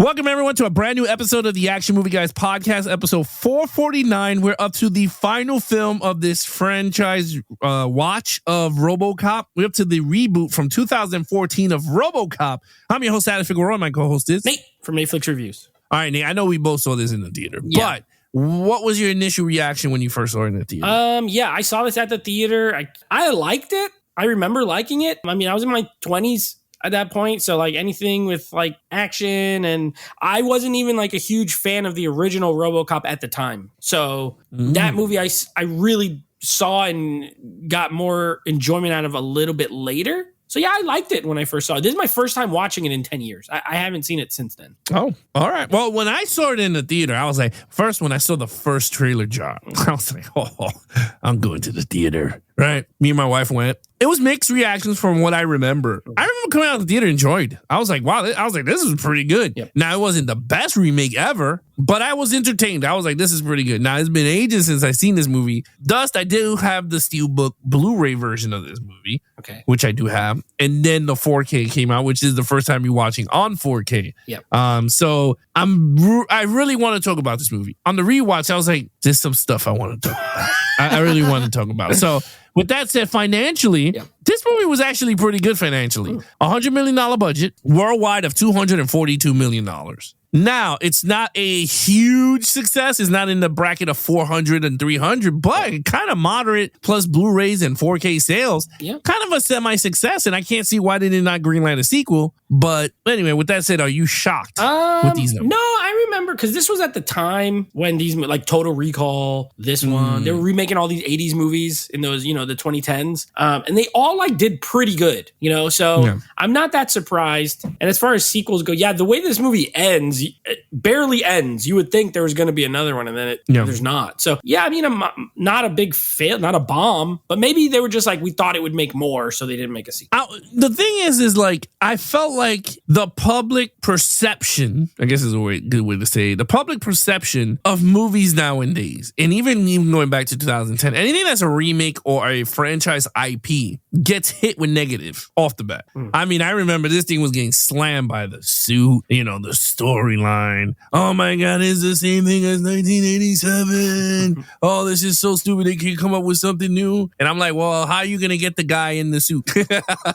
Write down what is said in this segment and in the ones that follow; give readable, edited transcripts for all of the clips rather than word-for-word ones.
Welcome, everyone, to a brand new episode of the Action Movie Guys podcast, episode 449. We're up to the final film of this franchise watch of RoboCop. We're up to the reboot from 2014 of RoboCop. I'm your host, Adam Figueroa. My co-host is Nate from Netflix Reviews. All right, Nate, I know we both saw this in the theater, but what was your initial reaction when you first saw it in the theater? I saw this at the theater. I liked it. I remember liking it. I mean, I was in my 20s at that point, so like anything with like action, and I wasn't even like a huge fan of the original RoboCop at the time. So that movie I really saw and got more enjoyment out of a little bit later. So yeah, I liked it when I first saw it. This is my first time watching it in 10 years. I haven't seen it since then. Oh, all right. Well, when I saw it in the theater, I was like, first, when I saw the first trailer drop, I was like, oh, I'm going to the theater, right? Me and my wife went. It was mixed reactions from what I remember. I remember coming out of the theater enjoyed. I was like, wow, this is pretty good. Yep. Now, it wasn't the best remake ever, but I was entertained. I was like, this is pretty good. Now, it's been ages since I've seen this movie. Thus, I do have the Steelbook Blu-ray version of this movie, which I do have. And then the 4K came out, which is the first time you're watching on 4K. Yep. So I really want to talk about this movie. On the rewatch, I was like, there's some stuff I want to talk about. I really want to talk about it. So with that said, financially, this movie was actually pretty good financially. $100 million budget, worldwide of $242 million. Now, it's not a huge success. It's not in the bracket of 400 and 300, but kind of moderate plus Blu-rays and 4K sales. Kind of a semi-success, and I can't see why they did not greenlight a sequel. But anyway, with that said, are you shocked with these numbers? No, I remember because this was at the time when these, like Total Recall, this one, they were remaking all these 80s movies in those, the 2010s. And they all like did pretty good, so I'm not that surprised. And as far as sequels go, the way this movie ends, it barely ends. You would think there was going to be another one, and then there's not. So I mean, I'm not a big fail, not a bomb, but maybe they were just like, we thought it would make more, so they didn't make a sequel. The thing is like, I felt like the public perception, I guess is a good way to say it, the public perception of movies nowadays, and even going back to 2010, anything that's a remake or a franchise IP gets hit with negative off the bat. I mean, I remember this thing was getting slammed by The Suit, the storyline. Oh my God, it's the same thing as 1987. Oh, this is so stupid. They can't come up with something new. And I'm like, well, how are you going to get the guy in the suit?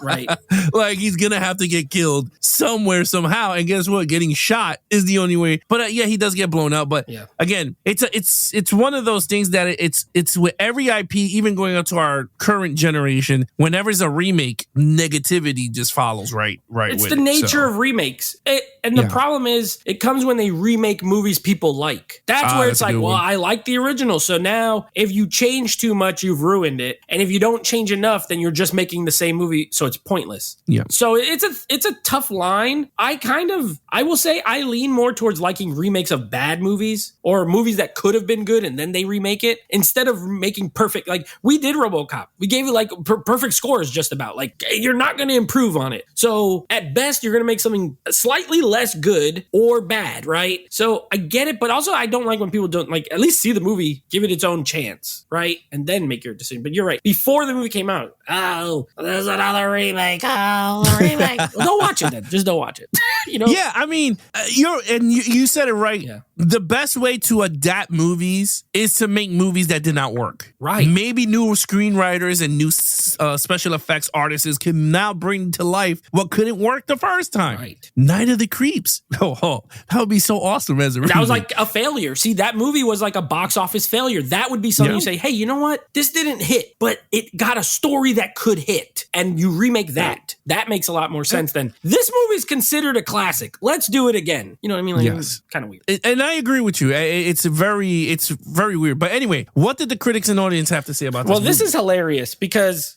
Right. Like, he's going to have to get killed somewhere, somehow. And guess what? Getting shot is the only way. But he does get blown up. But again, it's one of those things that it's with every IP, even going up to our current generation, whenever it's a remake, negativity just follows right it's with the nature of remakes. And the problem is, it comes when they remake movies people like. That's where it's like, well, I like the original. So now if you change too much, you've ruined it. And if you don't change enough, then you're just making the same movie. So it's pointless. Yeah. So it's a tough line. I will say I lean more towards liking remakes of bad movies or movies that could have been good and then they remake it instead of making perfect. Like we did RoboCop. We gave it like perfect scores just about. Like you're not going to improve on it. So at best, you're going to make something slightly less good or bad, right? So I get it, but also I don't like when people don't like at least see the movie, give it its own chance, right? And then make your decision. But you're right. Before the movie came out, oh, there's another remake. Oh, remake. Well, don't watch it then. Just don't watch it. Yeah, I mean, you said it right. Yeah. The best way to adapt movies is to make movies that did not work. Right. Maybe new screenwriters and new special effects artists can now bring to life what couldn't work the first time. Right. Night of the Creeps. Oh, that would be so awesome as a remake. That was like a failure. See, that movie was like a box office failure. That would be something you say, hey, you know what? This didn't hit, but it got a story that could hit. And you remake that. That makes a lot more sense than this movie's considered a classic. Let's do it again. You know what I mean? Like, it's kind of weird. And I agree with you. It's very weird. But anyway, what did the critics and audience have to say about this movie? Well, this is hilarious because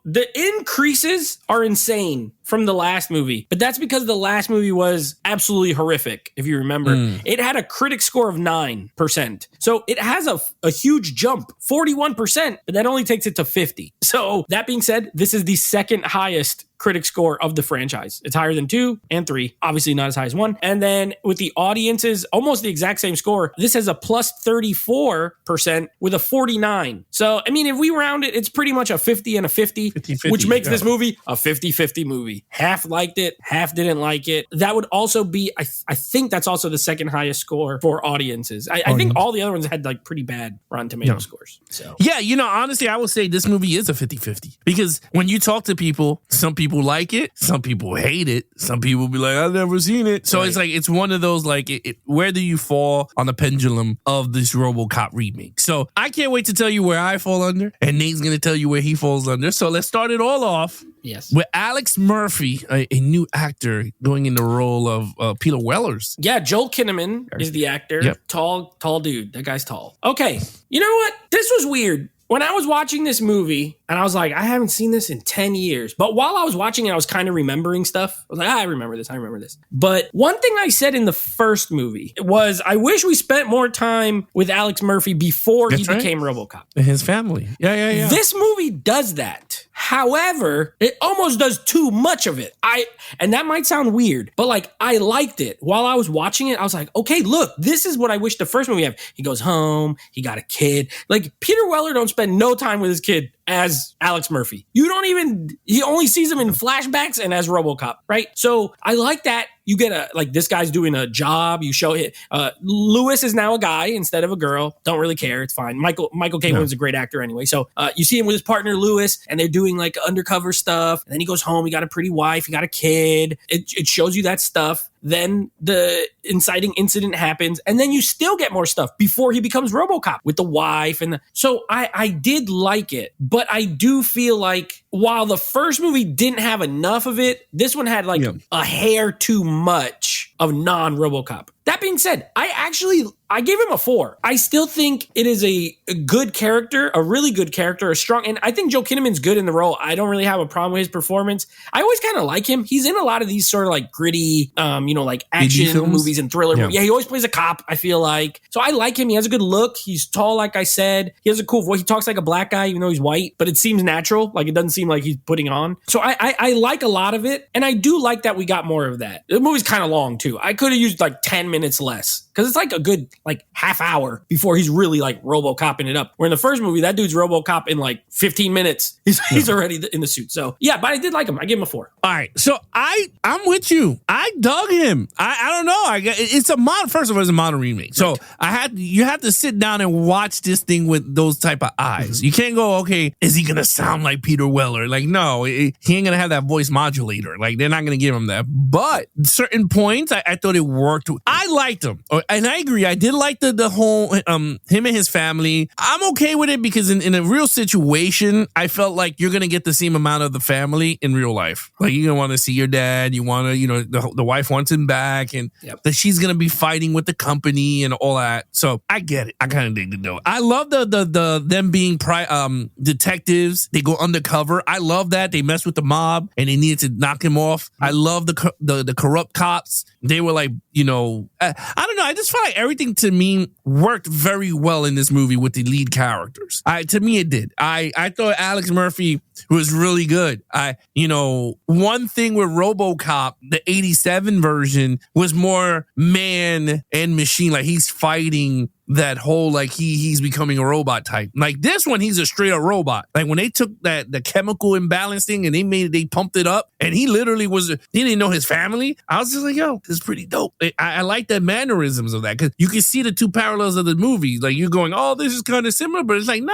the increases are insane from the last movie, but that's because the last movie was absolutely horrific. If you remember, it had a critic score of 9%. So it has a huge jump, 41%, but that only takes it to 50. So that being said, this is the second highest critic score of the franchise. It's higher than 2 and 3, obviously not as high as 1. And then with the audiences, almost the exact same score. This has a plus 34% with a 49. So, I mean, if we round it, it's pretty much a 50 and a 50, 50-50, which makes this movie a 50-50 movie. movie. Half liked it, half didn't like it. That would also be, I think that's also the second highest score for audiences. I think all the other ones had like pretty bad Rotten Tomato scores. So yeah, honestly, I would say this movie is a 50-50 because when you talk to people, some people like it, some people hate it, some people be like, I've never seen it. So it's like, it's one of those like, where do you fall on the pendulum of this RoboCop remake? So I can't wait to tell you where I fall under, and Nate's going to tell you where he falls under. So let's start it all off. Yes. With Alex Murphy, a new actor going in the role of Peter Wellers. Yeah, Joel Kinnaman is the actor. Yep. Tall dude. That guy's tall. Okay. You know what? This was weird. When I was watching this movie, and I was like, I haven't seen this in 10 years. But while I was watching it, I was kind of remembering stuff. I was like, I remember this. But one thing I said in the first movie was, I wish we spent more time with Alex Murphy before he became RoboCop. And his family. Yeah. This movie does that. However, it almost does too much of it. And that might sound weird, but like, I liked it. While I was watching it, I was like, okay, look, this is what I wish the first movie had. He goes home, he got a kid. Like, Peter Weller don't spend no time with his kid as Alex Murphy. He only sees him in flashbacks and as RoboCop, right? So I like that. You get this guy's doing a job. You show it. Lewis is now a guy instead of a girl. Don't really care. It's fine. Michael Caine a great actor anyway. So you see him with his partner Lewis, and they're doing like undercover stuff. And then he goes home. He got a pretty wife. He got a kid. It shows you that stuff. Then the inciting incident happens, and then you still get more stuff before he becomes RoboCop with the wife. So I did like it, but I do feel like while the first movie didn't have enough of it, this one had a hair too much of non-RoboCop. That being said, I gave him a 4. I still think it is a good character, a really good character, a strong, and I think Joe Kinnaman's good in the role. I don't really have a problem with his performance. I always kind of like him. He's in a lot of these sort of like gritty, like action movies and thriller movies. Yeah, he always plays a cop, I feel like. So I like him. He has a good look. He's tall, like I said. He has a cool voice. He talks like a black guy, even though he's white, but it seems natural. Like, it doesn't seem like he's putting on. So I like a lot of it, and I do like that we got more of that. The movie's kind of long, too. I could have used like 10 minutes less, because it's like a good like half hour before he's really like RoboCopping it up. Where in the first movie, that dude's RoboCop in like 15 minutes. He's already in the suit. So yeah, but I did like him. I gave him a 4. All right. So I'm with you. I dug him. I don't know. It's a mod. First of all, it's a modern remake. So you have to sit down and watch this thing with those type of eyes. You can't go, okay, is he going to sound like Peter Weller? Like, no, he ain't going to have that voice modulator. Like, they're not going to give him that. But certain points, I thought it worked. I liked him. And I agree. I did like the whole, him and his family. I'm okay with it because in a real situation, I felt like you're going to get the same amount of the family in real life. Like, you're going to want to see your dad. You want to, the wife wants him back, and that she's going to be fighting with the company and all that. So I get it. I kind of dig it though. I love them being detectives. They go undercover. I love that. They mess with the mob and they needed to knock him off. I love the corrupt cops. They were like, I don't know. I just felt like everything to me worked very well in this movie with the lead characters. To me, it did. I thought Alex Murphy was really good. One thing with RoboCop, the 87 version was more man and machine. Like, he's fighting that whole, like, he's becoming a robot type. Like, this one, he's a straight up robot. Like, when they took the chemical imbalance thing and they pumped it up, and he literally he didn't know his family. I was just like, yo, this is pretty dope. I like the mannerisms of that, because you can see the two parallels of the movie. Like, you're going, oh, this is kind of similar, but it's like, no.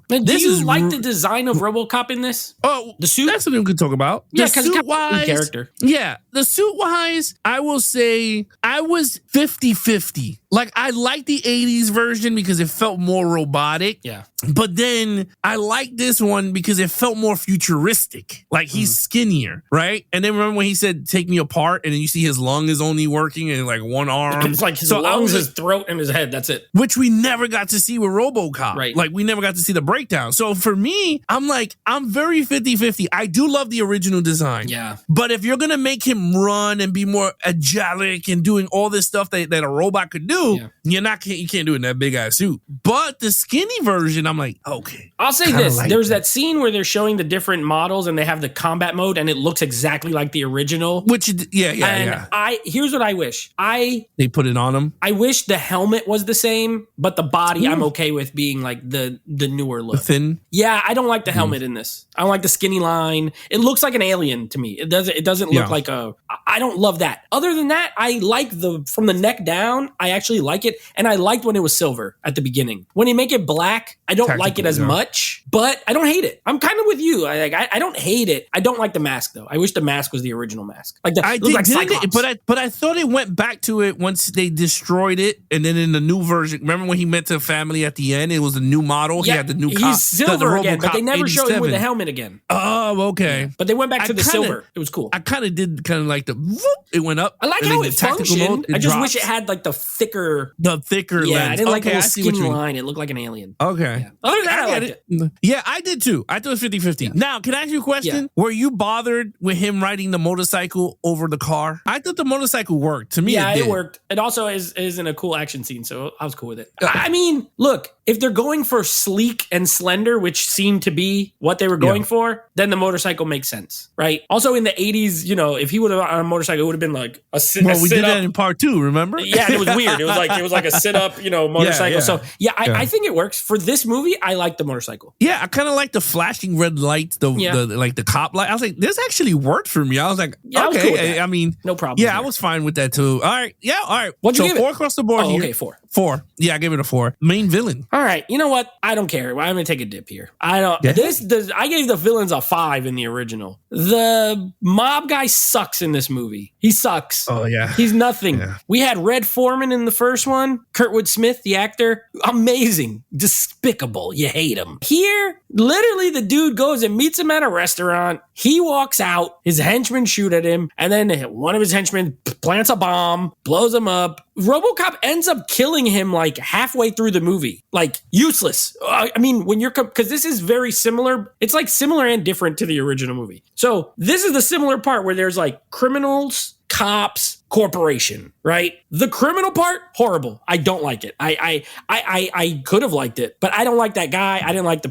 And do you like the design of RoboCop in this? Oh, the suit? That's something we could talk about. Yeah, because it's got a character. Yeah, the suit wise, I will say I was 50-50. Like, I like the 80s version because it felt more robotic. Yeah. But then I like this one because it felt more futuristic. Like, he's skinnier, right? And then remember when he said, take me apart, and then you see his lung is only working and like one arm. It's like his lungs, his throat, and his head. That's it. Which we never got to see with RoboCop. Right. Like, we never got to see the breakdown. So for me, I'm very 50-50. I do love the original design. Yeah. But if you're going to make him run and be more agilic and doing all this stuff that a robot could do, you're not you can't do it in that big ass suit. But the skinny version, I'm like, okay. I'll say this. There's that scene where they're showing the different models and they have the combat mode and it looks exactly like the original. Here's what I wish. They put it on them. I wish the helmet was the same, but the body I'm okay with being like the newer look. The thin? Yeah, I don't like the helmet in this. I don't like the skinny line. It looks like an alien to me. It doesn't look like I don't love that. Other than that, I like from the neck down, I actually like it. And I liked when it was silver at the beginning. When you make it black, I don't like it as much, but I don't hate it. I'm kind of with you. I don't hate it. I don't like the mask though. I wish the mask was the original mask. Like but I thought it went back to it once they destroyed it, and then in the new version. Remember when he met the family at the end? It was a new model. Yeah, he had the new. He's silver again, but they never 87. showed him with the helmet again. Oh, okay. Yeah. But they went back to the silver. It was cool. I kind of did like the whoop, it went up. I like how it functioned. I just wish it had like the thicker lens. I didn't like the skinny line. It looked like an alien. Okay. Yeah. Other than that, I liked it. Yeah, I did too. I thought it was 50-50. Yeah. Now, can I ask you a question? Yeah. Were you bothered with him riding the motorcycle over the car? I thought the motorcycle worked. To me, it worked. It also is in a cool action scene, so I was cool with it. I mean, look, if they're going for sleek and slender, which seemed to be what they were going for, then the motorcycle makes sense, right? Also, in the 80s, if he would have on a motorcycle, it would have been like a sit. Well, we did that in part 2, remember? Yeah, and it was weird. It was like a sit up, motorcycle. Yeah. So I think it works for this movie. I like the motorcycle. Yeah, I kind of like the flashing red lights, the cop light. I was like, this actually worked for me. I was like, okay. I mean, no problem. Yeah, I was fine with that too. All right. Yeah. All right. What'd you give it? 4 across the board. Oh, okay, 4. 4. Yeah, I gave it a 4. Main villain. All right. You know what? I don't care. I'm gonna take a dip here. I don't. I gave the villains a 5 in the original. The mob guy sucks in this movie. He sucks. Oh yeah. He's nothing. Yeah. We had Red Foreman in the first one. Kurtwood Smith, the actor, amazing, despicable. You hate him. Here, literally, the dude goes and meets him at a restaurant. He walks out. His henchmen shoot at him, and then one of his henchmen plants a bomb, blows him up. RoboCop ends up killing him like halfway through the movie. Like, useless. I mean, because this is very similar. It's like similar and different to the original movie. So this is the similar part where there's like criminals, cops, corporation, right? The criminal part, horrible. I don't like it. I could have liked it, but I don't like that guy. I didn't like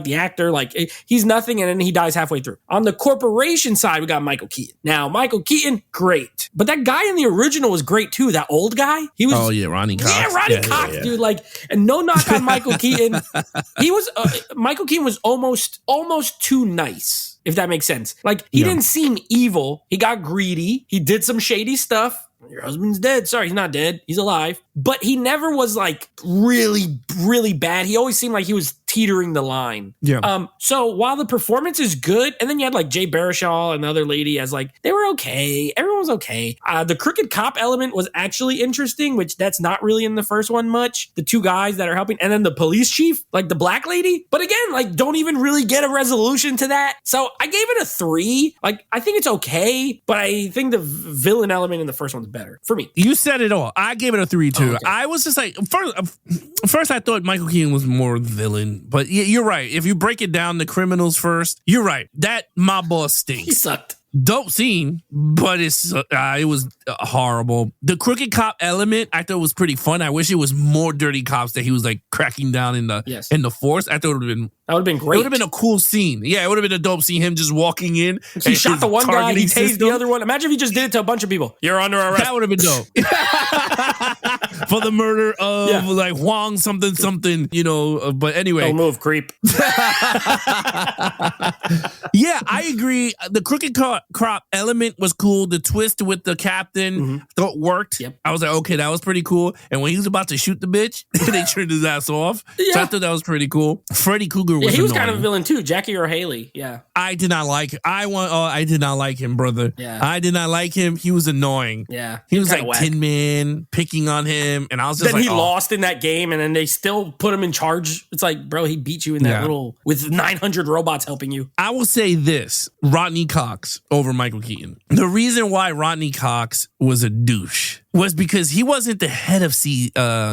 the actor. Like, he's nothing, and then he dies halfway through. On the corporation side, we got Michael Keaton. Now, Michael Keaton, great, but that guy in the original was great too. That old guy, he was. Oh yeah, Ronnie Cox. Yeah, Ronnie Cox, dude. Like, and no knock on Michael Keaton. He was Michael Keaton was almost too nice. If that makes sense. Like, he didn't seem evil. He got greedy. He did some shady stuff. Your husband's dead. Sorry, he's not dead. He's alive. But he never was like really, really bad. He always seemed like he was teetering the line. Yeah. So while the performance is good, and then you had like Jay Baruchel and the other lady as like, they were okay. Everyone was okay. The crooked cop element was actually interesting, which that's not really in the first one much. The 2 guys that are helping, and then the police chief, like the black lady. But again, like, don't even really get a resolution to that. So I gave it a 3. Like, I think it's okay, but I think the villain element in the first one's better for me. You said it all. I gave it a 3 too. Okay. I was just like, first I thought Michael Keaton was more villain, but yeah, you're right. If you break it down, the criminals first, you're right. That mob boss stinks. He sucked. Dope scene, but it was horrible. The crooked cop element I thought was pretty fun. I wish it was more dirty cops that he was like cracking down in the force. I thought it would have been great. It would have been a cool scene. Yeah, it would have been a dope scene. Him just walking in. He shot the one guy. He tased the other one. Imagine if he just did it to a bunch of people. You're under arrest. That would have been dope. For the murder of like Huang something. But anyway, don't move, creep. Yeah, I agree. The crooked cop element was cool. The twist with the captain thought worked. Yep. I was like, okay, that was pretty cool. And when he was about to shoot the bitch, they turned his ass off. Yeah. So I thought that was pretty cool. Freddy Krueger was he was annoying. kind of a villain too. Jackie or Haley. Yeah. I did not like it. I did not like him, brother. Yeah. I did not like him. He was annoying. Yeah. He was like Tin Man picking on him. And I was just then he lost in that game, and then they still put him in charge. It's like, bro, he beat you in that with 900 robots helping you. I will say this, Rodney Cox over Michael Keaton. The reason why Rodney Cox was a douche was because he wasn't the head of OCP.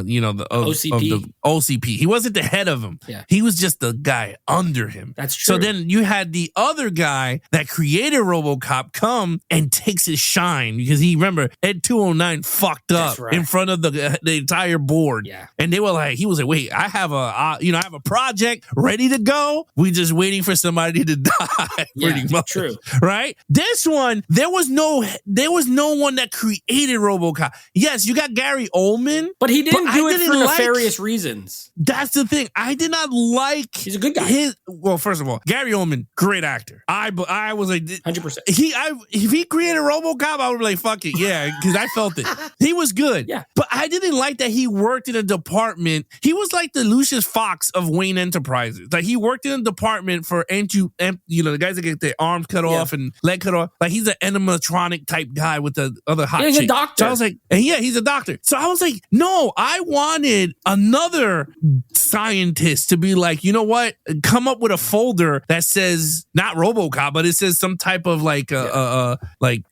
He wasn't the head of him. Yeah. He was just the guy under him. That's true. So then you had the other guy that created RoboCop come and takes his shine because remember, Ed 209 fucked up in front of the entire board. Yeah. And they were like, he was like, wait, I have a project ready to go. We just waiting for somebody to die. Pretty much. True. Right? This one, there was no one that created RoboCop. Yes, you got Gary Oldman, but he didn't do it for nefarious reasons. That's the thing. I did not like. He's a good guy. Well, first of all, Gary Oldman, great actor. I was like 100%. If he created RoboCop, I would be like, fuck it, yeah, because I felt it. He was good. Yeah, but I didn't like that he worked in a department. He was like the Lucius Fox of Wayne Enterprises. Like he worked in a department for the guys that get their arms cut off and leg cut off. Like he's an animatronic type guy with the other hot he's chick. a doctor. So I was like, he's a doctor. So I was like, no, I wanted another scientist to be like, you know what? Come up with a folder that says not RoboCop, but it says some type of like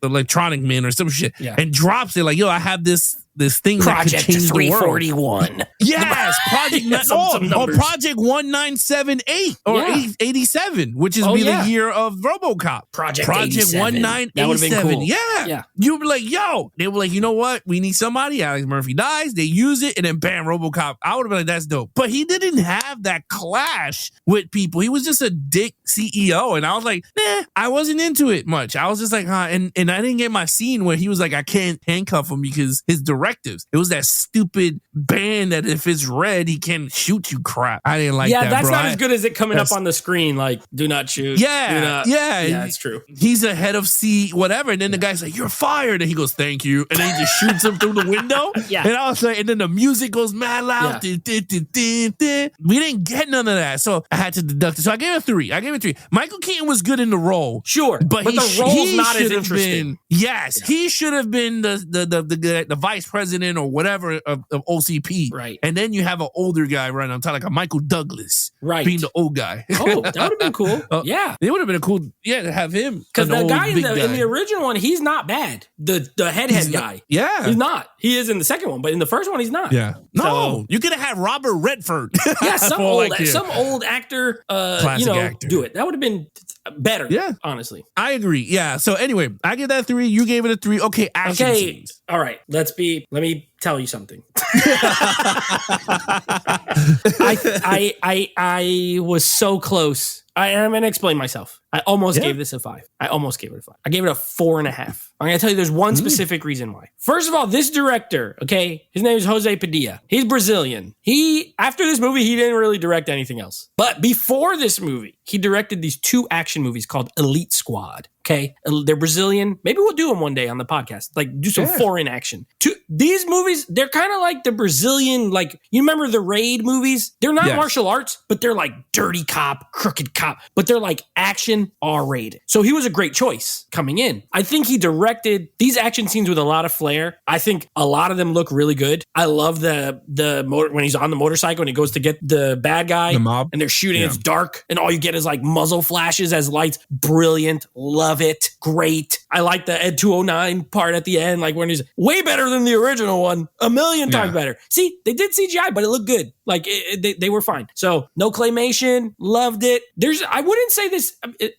electronic man or some shit, and drops it like, yo, I have this thing Project that could change 341. The world. Yes, Project 1978 or 87, which is the year of RoboCop. Project 1987. 1987. Cool. Yeah. You'd be like, yo. They were like, you know what? We need somebody. Alex Murphy dies. They use it, and then bam, RoboCop. I would have been like, that's dope. But he didn't have that clash with people. He was just a dick CEO, and I was like, nah, I wasn't into it much. I was just like, and I didn't get my scene where he was like, I can't handcuff him because his directives. It was that stupid ban that if it's red, he can shoot you crap. I didn't like that, that's bro. not as good as it coming up on the screen, like, do not shoot. Yeah, it's true. He's a head of whatever, and then the guy's like, you're fired, and he goes, thank you, and then he just shoots him through the window. And I was like, and then the music goes mad loud. We didn't get none of that, so I had to deduct it. So I gave it 3. Michael Keaton was good in the role. Sure, but the role's not as interesting. He should have been the vice president or whatever of OCP. Right. And then you have an older guy running on top, like a Michael Douglas. Right. Being the old guy. Oh, that would have been cool. Yeah. It would have been a cool, to have him. Because the guy in the original one, he's not bad. The head guy. Yeah. He's not. He is in the second one, but in the first one, he's not. Yeah. No. You could have had Robert Redford. Yeah, some old actor, actor. Do it. That would have been better. Yeah. Honestly. I agree. Yeah. So anyway, I give that 3. You gave it a 3. Okay. Action scenes. All right. Let me tell you something. I was so close. I'm going to explain myself. I almost gave this a 5. I gave it a 4.5. I'm going to tell you there's one specific reason why. First of all, this director, okay, his name is Jose Padilla. He's Brazilian. After this movie, he didn't really direct anything else. But before this movie, he directed these 2 action movies called Elite Squad. Okay, they're Brazilian. Maybe we'll do them one day on the podcast. Like, do some foreign action. These movies, they're kind of like the Brazilian, like, you remember the Raid movies? They're not martial arts, but they're like dirty cop, crooked cop, but they're like action R-rated. So he was a great choice coming in. I think he directed these action scenes with a lot of flair. I think a lot of them look really good. I love the motor when he's on the motorcycle and he goes to get the bad guy, the mob, and they're shooting. It's dark, and all you get is like muzzle flashes as lights. Brilliant. Love it. Great. I like the Ed 209 part at the end, like when he's way better than the original one, a million times better. See, they did CGI, but it looked good. Like they were fine. So no claymation, loved it. I wouldn't say this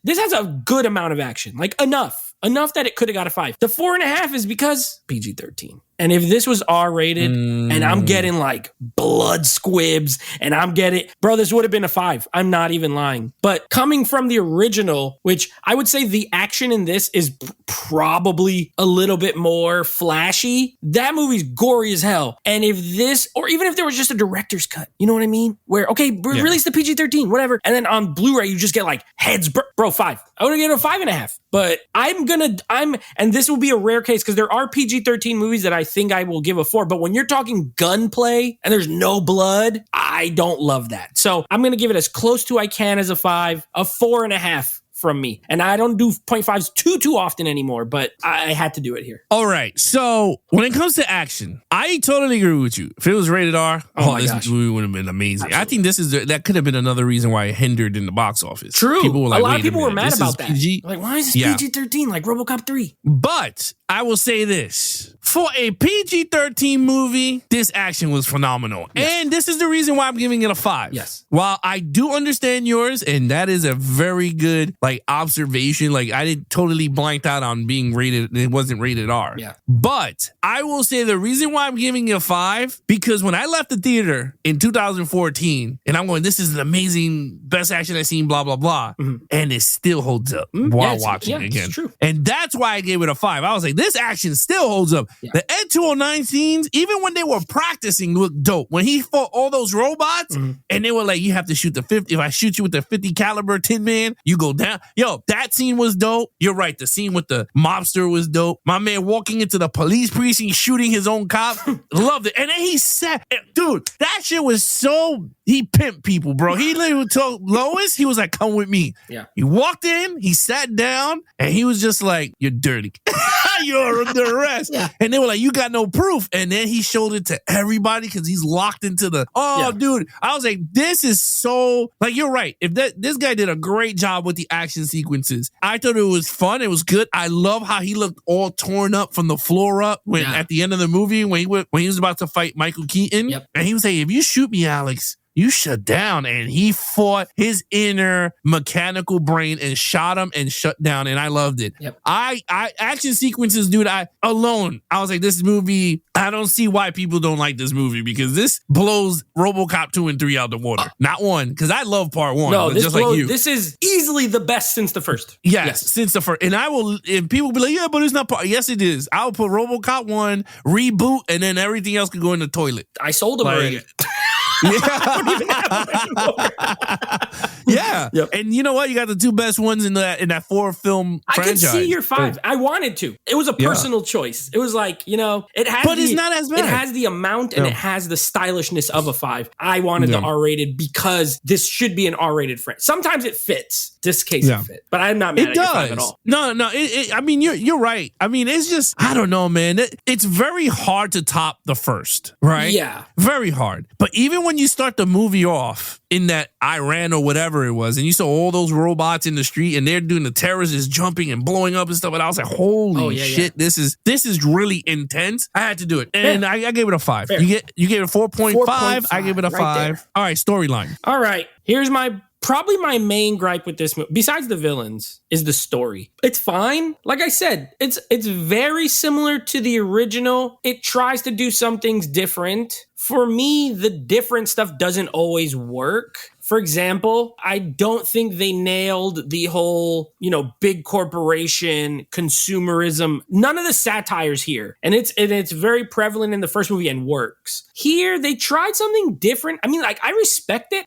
has a good amount of action, like enough that it could have got a 5. The 4.5 is because PG-13. And if this was R-rated and I'm getting like blood squibs and this would have been a 5. I'm not even lying. But coming from the original, which I would say the action in this is probably a little bit more flashy, that movie's gory as hell. And if this, or even if there was just a director's cut, you know what I mean? Where, release the PG-13, whatever. And then on Blu-ray, you just get like heads, 5. I would have given it a 5.5. But and this will be a rare case because there are PG-13 movies that I think I will give a 4. But when you're talking gunplay and there's no blood, I don't love that. So I'm going to give it as close to I can as a 5, a 4.5 from me. And I don't do 0.5s too often anymore, but I had to do it here. All right. So when it comes to action, I totally agree with you. If it was rated R, this movie would have been amazing. Absolutely. I think that could have been another reason why it hindered in the box office. True. People were like, a lot of people were mad about that. PG? Like, why is this PG-13 like RoboCop 3? But I will say this. For a PG-13 movie, this action was phenomenal. Yes. And this is the reason why I'm giving it a 5. Yes. While I do understand yours, and that is a very good observation. I didn't totally blanked out on being rated. It wasn't rated R. Yeah. But I will say the reason why I'm giving it a 5, because when I left the theater in 2014, and I'm going, this is an amazing, best action I've seen, blah, blah, blah. Mm-hmm. And it still holds up while watching it again. It's true. And that's why I gave it a 5. I was like, this action still holds up. Yeah. The Ed 209 scenes, even when they were practicing, looked dope. When he fought all those robots, and they were like, you have to shoot the 50. If I shoot you with the 50 caliber Tin Man, you go down. Yo, that scene was dope. You're right. The scene with the mobster was dope. My man walking into the police precinct, shooting his own cop. Loved it. And then he said, dude, that shit was so, he pimped people, bro. He literally told Lois, he was like, come with me. Yeah. He walked in, he sat down, and he was just like, you're dirty. You're under arrest. Yeah. And they were like, you got no proof. And then he showed it to everybody because he's locked into the, dude. I was like, this is so, you're right. If this guy did a great job with the action sequences. I thought it was fun. It was good. I love how he looked all torn up from the floor up when at the end of the movie, when he was about to fight Michael Keaton. Yep. And he was like, if you shoot me, Alex, you shut down. And he fought his inner mechanical brain and shot him and shut down. And I loved it. Yep. I action sequences, dude, I was like, this movie, I don't see why people don't like this movie, because this blows RoboCop 2 and 3 out the water. Not 1, because I love part 1. No, just like you. This is easily the best since the first. Yes, since the first. And if people be like, yeah, but it's not part. Yes, it is. I'll put RoboCop 1, reboot, and then everything else could go in the toilet. I sold them already. Yeah. I don't even have them anymore. Yeah. Yep. And you know what? You got the 2 best ones in that 4-film franchise. I could see your 5. I wanted to. It was a personal choice. It was like, it has But it's not as bad. It has the amount and it has the stylishness of a 5. I wanted the R-rated because this should be an R-rated franchise. Sometimes it fits. This case it fit. But I'm not mad at your 5 at all. No. I mean, you're right. I mean, it's just, I don't know, man. It's very hard to top the first, right? Yeah. Very hard. But even when you start the movie off in that Iran or whatever it was, and you saw all those robots in the street and they're doing the terrorists jumping and blowing up and stuff, and I was like, holy shit, this is really intense. I had to do it. And I gave it a 5. Fair. You gave it a 4.5. I gave it a 5. All right, storyline. All right. Here's probably my main gripe with this movie, besides the villains, is the story. It's fine. Like I said, it's very similar to the original. It tries to do some things different. For me, the different stuff doesn't always work. For example, I don't think they nailed the whole, big corporation, consumerism. None of the satire's here. And it's very prevalent in the first movie and works. Here, they tried something different. I mean, I respect it,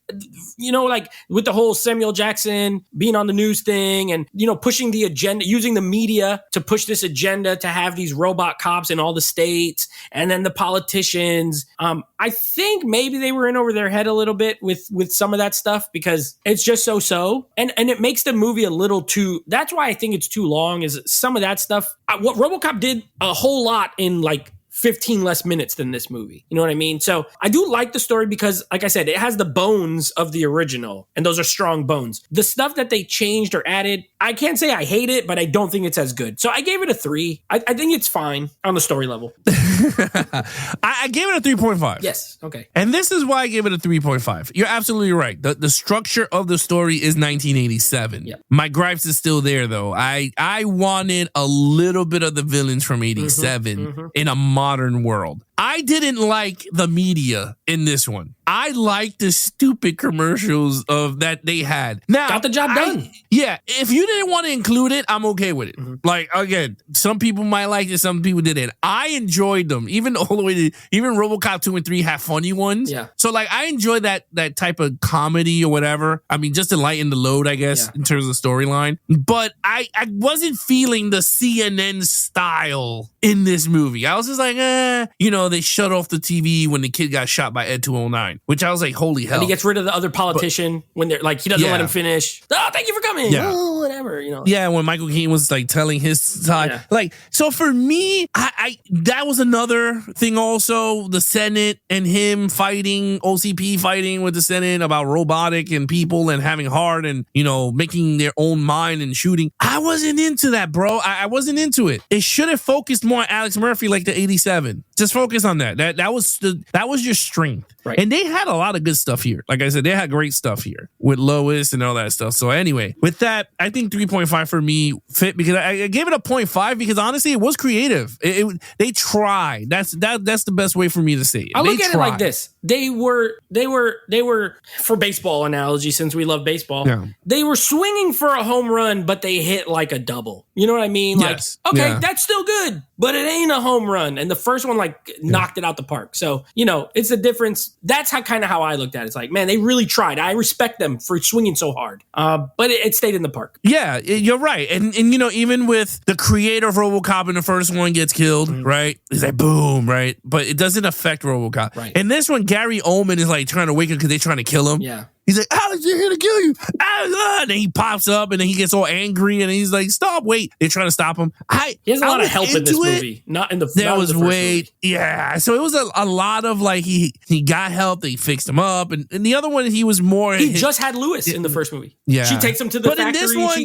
with the whole Samuel Jackson being on the news thing and, pushing the agenda, using the media to push this agenda to have these robot cops in all the states. And then the politicians. I think maybe they were in over their head a little bit with some of that stuff because it's just so. And it makes the movie a little too, that's why I think it's too long, is some of that stuff. What RoboCop did a whole lot in 15 less minutes than this movie. You know what I mean? So I do like the story because, like I said, it has the bones of the original, and those are strong bones. The stuff that they changed or added, I can't say I hate it, but I don't think it's as good. So I gave it a 3. I think it's fine on the story level. I gave it a 3.5. Yes. Okay. And this is why I gave it a 3.5. You're absolutely right. The structure of the story is 1987. Yep. My gripes is still there, though. I wanted a little bit of the villains from 87 in a modern world. I didn't like the media in this one. I liked the stupid commercials that they had. Now, got the job done. Yeah, if you didn't want to include it, I'm okay with it. Again, some people might like it, some people didn't. I enjoyed them, even all the way to even RoboCop 2 and 3 have funny ones. Yeah. So I enjoy that type of comedy or whatever. I mean, just to lighten the load, I guess, in terms of storyline. But I wasn't feeling the CNN style in this movie. I was just like, they shut off the TV when the kid got shot by Ed 209, which I was like, holy hell. And he gets rid of the other politician when they're like, he doesn't let him finish. Oh, thank you for coming. Yeah. Oh, whatever, you know. Yeah, when Michael Keaton was like telling his side. Yeah. Like, so for me, I that was another thing also, the Senate and him fighting, OCP fighting with the Senate about robotic and people and having heart and, you know, making their own mind and shooting. I wasn't into that, bro. I wasn't into it. It should have focused more on Alex Murphy like the 87. Just focus on that. That was your strength. Right. And they had a lot of good stuff here. Like I said, they had great stuff here with Lois and all that stuff. So anyway, with that, I think 3.5 for me fit because I gave it a 0.5 because honestly, it was creative. They tried. That's the best way for me to say it. I look at it like this. They were for baseball analogy, since we love baseball. Yeah. They were swinging for a home run, but they hit like a double. You know what I mean? Yes. Like, okay, that's still good, but it ain't a home run. And the first one knocked it out the park. So, you know, it's a difference. That's how I looked at it. It's like, man, they really tried. I respect them for swinging so hard. But it stayed in the park. Yeah, you're right. And you know, even with the creator of RoboCop in the first one gets killed, right? It's like boom, right? But it doesn't affect RoboCop. Right. And this one, Gary Oldman is like trying to wake him because they're trying to kill him. Yeah. He's like, Alex, they're here to kill you. And then he pops up and then he gets all angry and he's like, stop, wait. They're trying to stop him. He has a lot of help in this movie. Not in the first movie. Yeah. So it was a lot of like, he got help. They fixed him up. And the other one, he was more. He just had Lewis in the first movie. Yeah. She takes him to the factory. In this one,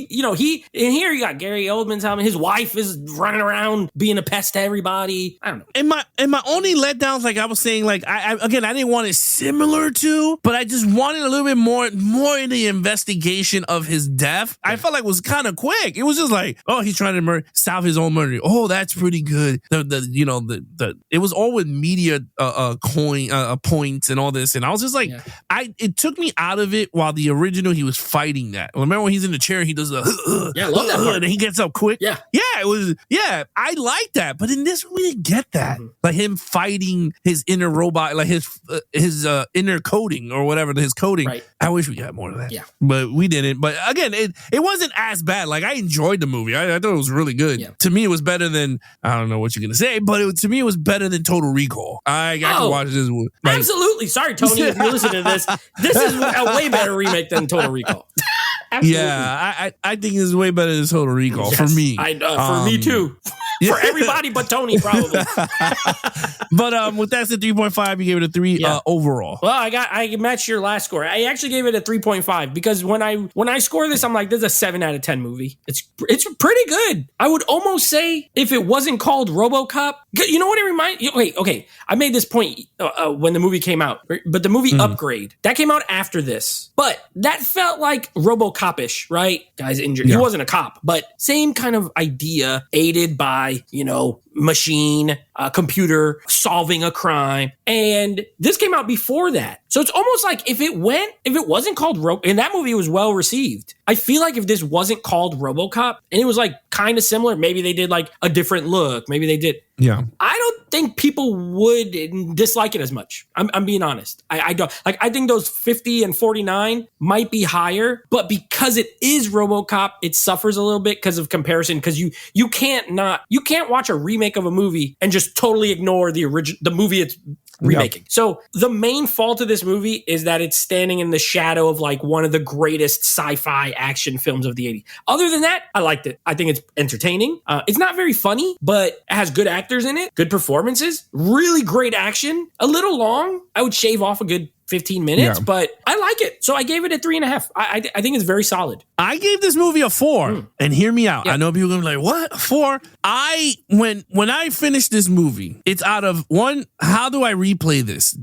in here you got Gary Oldman's helping. His wife is running around being a pest to everybody. I don't know. And my only letdowns, like I was saying, like I didn't want it similar to, but I just wanted a little bit more in the investigation of his death. Yeah. I felt like it was kind of quick. It was just like, oh, he's trying to solve his own murder. Oh, that's pretty good. It was all with media points and all this, and I was just like, it took me out of it. While the original, he was fighting that. Remember when he's in the chair, he does the I love that part. And he gets up quick. Yeah, it was. Yeah, I like that. But in this, we didn't get that. Mm-hmm. Like him fighting his inner robot, like his inner coding or whatever, his coding. Right. I wish we got more of that. Yeah. But we didn't. But again, it wasn't as bad. Like I enjoyed the movie. I thought it was really good. Yeah. To me, it was better than, I don't know what you're going to say, but to me, it was better than Total Recall. I got to watch this movie. Like, absolutely. Sorry, Tony, if you're listening to this. This is a way better remake than Total Recall. Absolutely. Yeah, I think it's way better than Total Recall for me. For me too. For everybody but Tony, probably. But with that said, 3.5, you gave it a 3 overall. Well, I matched your last score. I actually gave it a 3.5 because when I score this, I'm like, this is a 7 out of 10 movie. It's pretty good. I would almost say if it wasn't called RoboCop, you know what it reminds? Wait, okay. I made this point when the movie came out, but the movie Upgrade that came out after this, but that felt like RoboCop-ish, right? Guy's injured. He wasn't a cop, but same kind of idea, aided by, machine, computer solving a crime. And this came out before that. So it's almost like if it wasn't called and that movie was well received. I feel like if this wasn't called RoboCop and it was like kind of similar, maybe they did like a different look. Maybe they did. Yeah. I don't think people would dislike it as much. I'm being honest. I don't like, I think those 50 and 49 might be higher, but because it is RoboCop, it suffers a little bit because of comparison. Because you can't watch a remake of a movie and just totally ignore the movie it's remaking. Yep. So the main fault of this movie is that it's standing in the shadow of like one of the greatest sci-fi action films of the 80s. Other than that, I liked it. I think it's entertaining. It's not very funny, but it has good actors in it, good performances, really great action. A little long. I would shave off a good 15 minutes, but I like it. So I gave it a 3.5. I think it's very solid. I gave this movie a 4. And hear me out. I know people are going to be like, what? 4? When I finish this movie, it's out of 1, how do I replay this?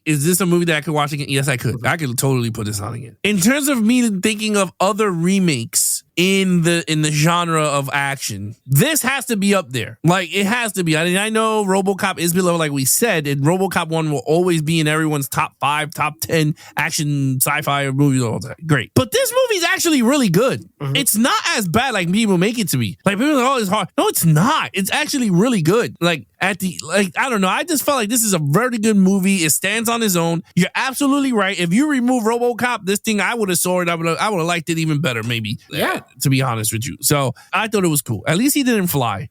Is this a movie that I could watch again? Yes, I could. I could totally put this on again. In terms of me thinking of other remakes in the genre of action, this has to be up there. Like, it has to be. I mean, I know RoboCop is below, like we said, and RoboCop 1 will always be in everyone's top 5, top 10 action sci-fi movies all the time. Great. But this movie's actually really good. Mm-hmm. It's not as bad like people make it to be. Like, people are like, oh, it's hard. No, it's not. It's actually really good. Like, I don't know. I just felt like this is a very good movie. It stands on its own. You're absolutely right. If you remove RoboCop, this thing I would have saw it. I would have liked it even better, maybe. Yeah. To be honest with you. So I thought it was cool. At least he didn't fly.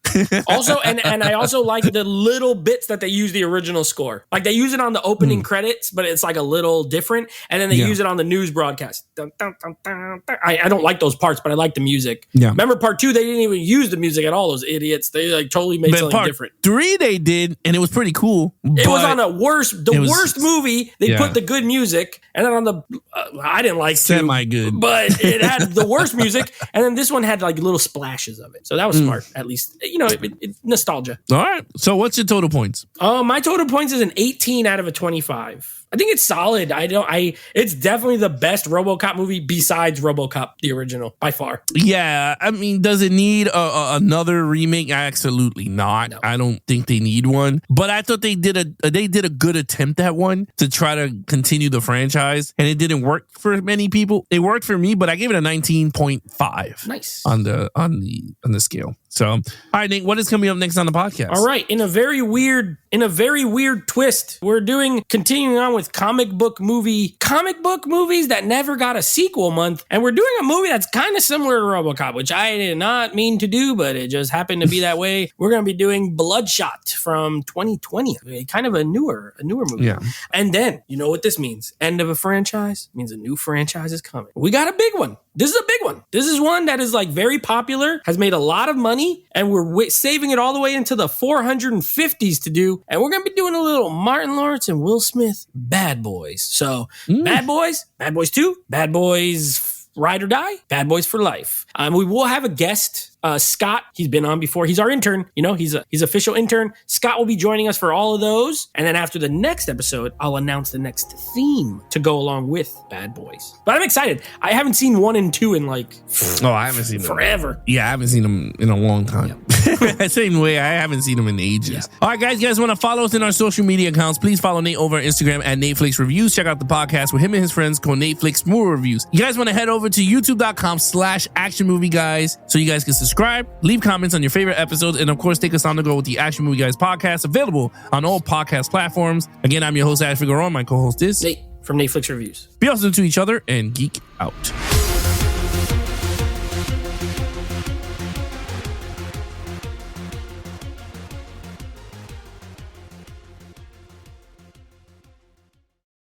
Also, and I also like the little bits that they use the original score. Like they use it on the opening credits, but it's like a little different. And then they use it on the news broadcast. Dun, dun, dun, dun, dun. I don't like those parts, but I like the music. Yeah. Remember part 2, they didn't even use the music at all, those idiots. They like totally made something part different. 3 they did, and it was pretty cool. It was on the worst movie. They put the good music, and then on the I didn't like semi-good, but it had the worst music, and then this one had like little splashes of it. So that was smart, at least. It nostalgia. All right. So what's your total points? My total points is an 18 out of a 25. I think it's solid. It's definitely the best RoboCop movie besides RoboCop, the original, by far. Yeah, I mean, does it need another remake? Absolutely not. No. I don't think they need one. But I thought they did a good attempt at one to try to continue the franchise, and it didn't work for many people. It worked for me, but I gave it a 19.5. Nice on the scale. So, all right, Nate, what is coming up next on the podcast? All right, in a very weird twist, we're continuing on with comic book movies that never got a sequel month, and we're doing a movie that's kind of similar to RoboCop, which I did not mean to do, but it just happened to be that way. We're going to be doing Bloodshot from 2020, kind of a newer movie. Yeah. And then, you know what this means? End of a franchise means a new franchise is coming. We got a big one. This is a big one. This is one that is like very popular, has made a lot of money, and we're saving it all the way into the 450s to do. And we're going to be doing a little Martin Lawrence and Will Smith Bad Boys. So Bad Boys 2, Bad Boys Ride or Die, Bad Boys for Life. We will have a guest. Scott, he's been on before. He's our intern. He's official intern. Scott will be joining us for all of those. And then after the next episode, I'll announce the next theme to go along with Bad Boys. But I'm excited. I haven't seen 1 and 2 in I haven't seen forever. Them. Yeah, I haven't seen them in a long time. Yeah. Same way, I haven't seen them in ages. Yeah. All right, guys, you guys want to follow us in our social media accounts? Please follow Nate over on Instagram at Netflix Reviews. Check out the podcast with him and his friends called Netflix Movie Reviews. You guys want to head over to youtube.com/Action Movie Guys so you guys can subscribe, leave comments on your favorite episodes, and of course, take us on the go with the Action Movie Guys podcast, available on all podcast platforms. Again, I'm your host, Ash Figueroa. My co-host is Nate from Netflix Reviews. Be awesome to each other and geek out.